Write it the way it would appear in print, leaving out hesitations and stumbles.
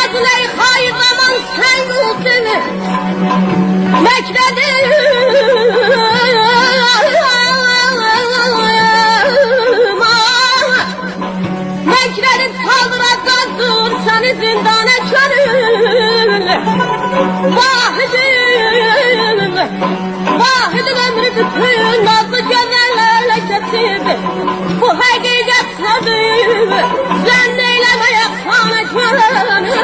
Dediler hayır aman sen uldun Mekredim Mekredim saldıracaktır seni zindana körül Vahidim Vahidim ömrü bütün nazlı güzellerle kesip Bu hakikat sadık Sen eylemeye sana körül